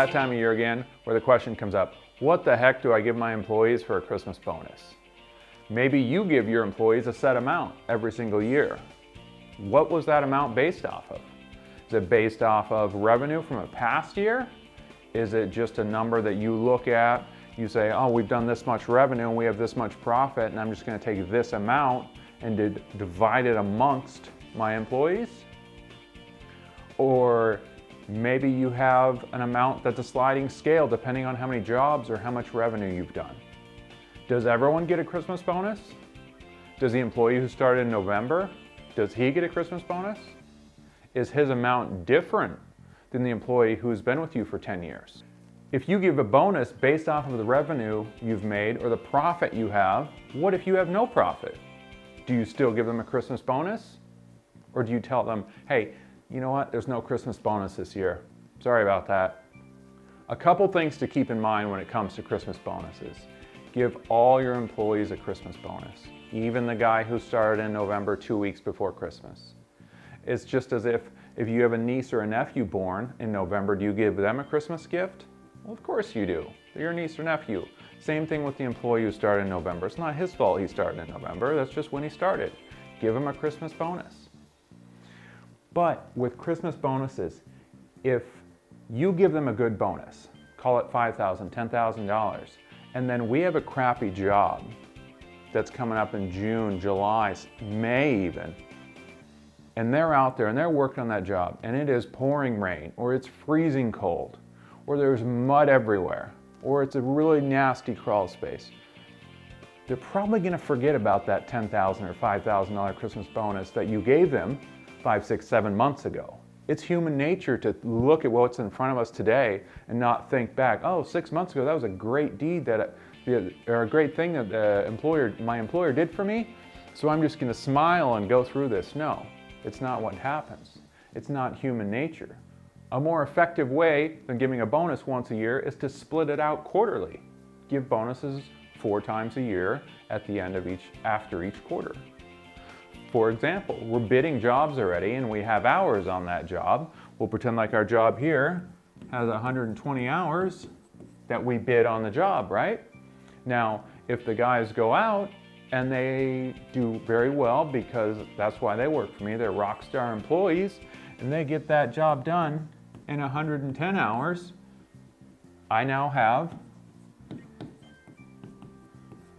that time of year again where the question comes up, what the heck do I give my employees for a Christmas bonus? Maybe you give your employees a set amount every single year. What was that amount based off of? Is it based off of revenue from a past year? Is it just a number that you look at, you say, oh, we've done this much revenue and we have this much profit and I'm just going to take this amount and divide it amongst my employees? Or maybe you have an amount that's a sliding scale depending on how many jobs or how much revenue you've done. Does everyone get a Christmas bonus? Does the employee who started in November, does he get a Christmas bonus? Is his amount different than the employee who's been with you for 10 years? If you give a bonus based off of the revenue you've made or the profit you have, what if you have no profit? Do you still give them a Christmas bonus? Or do you tell them, hey, you know what, there's no Christmas bonus this year. Sorry about that. A couple things to keep in mind when it comes to Christmas bonuses. Give all your employees a Christmas bonus, even the guy who started in November 2 weeks before Christmas. It's just as if you have a niece or a nephew born in November, do you give them a Christmas gift? Well, of course you do. They're your niece or nephew. Same thing with the employee who started in November. It's not his fault he started in November. That's just when he started. Give him a Christmas bonus. But with Christmas bonuses, if you give them a good bonus, call it $5,000, $10,000, and then we have a crappy job that's coming up in June, July, May even, and they're out there and they're working on that job and it is pouring rain or it's freezing cold or there's mud everywhere or it's a really nasty crawl space, they're probably going to forget about that $10,000 or $5,000 Christmas bonus that you gave them 5, 6, 7 months ago. It's human nature to look at what's in front of us today and not think back, oh, 6 months ago that was a great deed or a great thing that my employer did for me, so I'm just going to smile and go through this. No, it's not what happens. It's not human nature. A more effective way than giving a bonus once a year is to split it out quarterly. Give bonuses 4 times a year at the end of after each quarter. For example, we're bidding jobs already and we have hours on that job. We'll pretend like our job here has 120 hours that we bid on the job, right? Now, if the guys go out and they do very well because that's why they work for me, they're rock star employees, and they get that job done in 110 hours, I now have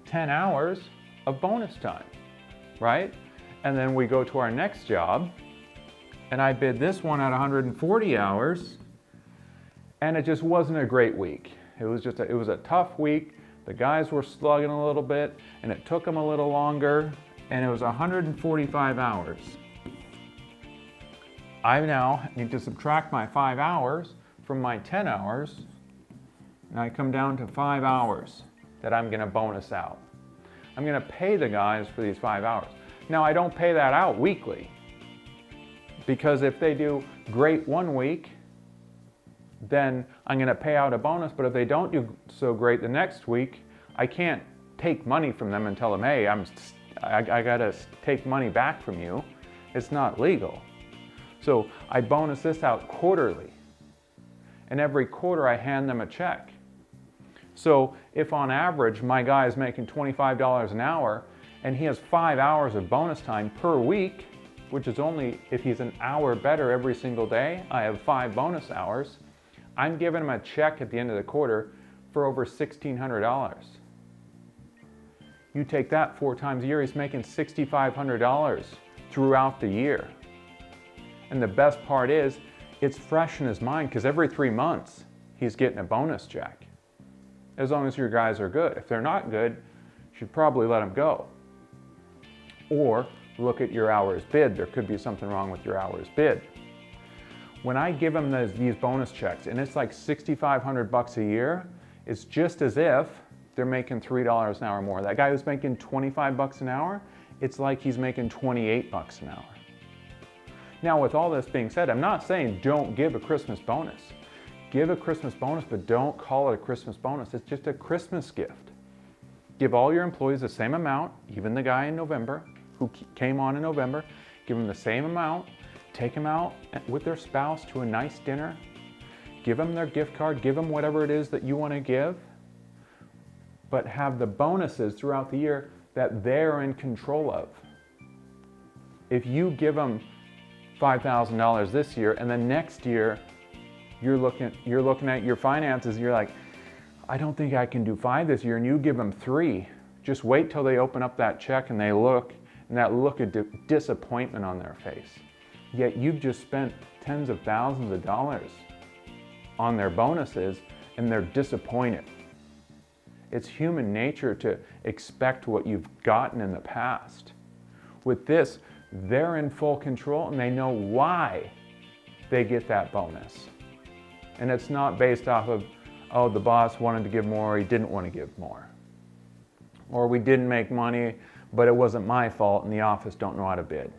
10 hours of bonus time, right? And then we go to our next job, and I bid this one at 140 hours, and it just wasn't a great week. It was a tough week. The guys were slugging a little bit, and it took them a little longer, and it was 145 hours. I now need to subtract my 5 hours from my 10 hours, and I come down to 5 hours that I'm gonna bonus out. I'm gonna pay the guys for these 5 hours. Now, I don't pay that out weekly, because if they do great one week, then I'm going to pay out a bonus, but if they don't do so great the next week, I can't take money from them and tell them, hey, I got to take money back from you. It's not legal. So I bonus this out quarterly, and every quarter I hand them a check. So if on average my guy is making $25 an hour, and he has 5 hours of bonus time per week, which is only if he's an hour better every single day, I have 5 bonus hours, I'm giving him a check at the end of the quarter for over $1,600. You take that 4 times a year, he's making $6,500 throughout the year. And the best part is, it's fresh in his mind because every 3 months, he's getting a bonus check. As long as your guys are good. If they're not good, you should probably let them go. Or look at your hours bid. There could be something wrong with your hours bid. When I give them these bonus checks, and it's like $6,500 a year, it's just as if they're making $3 an hour more. That guy who's making $25 an hour, it's like he's making $28 an hour. Now, with all this being said, I'm not saying don't give a Christmas bonus. Give a Christmas bonus, but don't call it a Christmas bonus. It's just a Christmas gift. Give all your employees the same amount, even the guy in November who came on in November, give them the same amount, take them out with their spouse to a nice dinner, Give them their gift card, give them whatever it is that you want to give, but have the bonuses throughout the year that they're in control of. If you give them $5,000 this year and then next year you're looking at your finances and you're like, I don't think I can do 5 this year, and you give them 3, just wait till they open up that check and they look, and that look of disappointment on their face. Yet you've just spent tens of thousands of dollars on their bonuses and they're disappointed. It's human nature to expect what you've gotten in the past. With this, they're in full control and they know why they get that bonus. And it's not based off of, oh, the boss wanted to give more, he didn't want to give more. Or we didn't make money, but it wasn't my fault and the office don't know how to bid.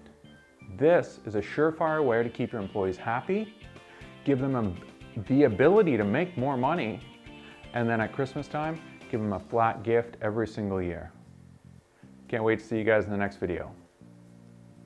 This is a surefire way to keep your employees happy, give them the ability to make more money, and then at Christmas time, give them a flat gift every single year. Can't wait to see you guys in the next video.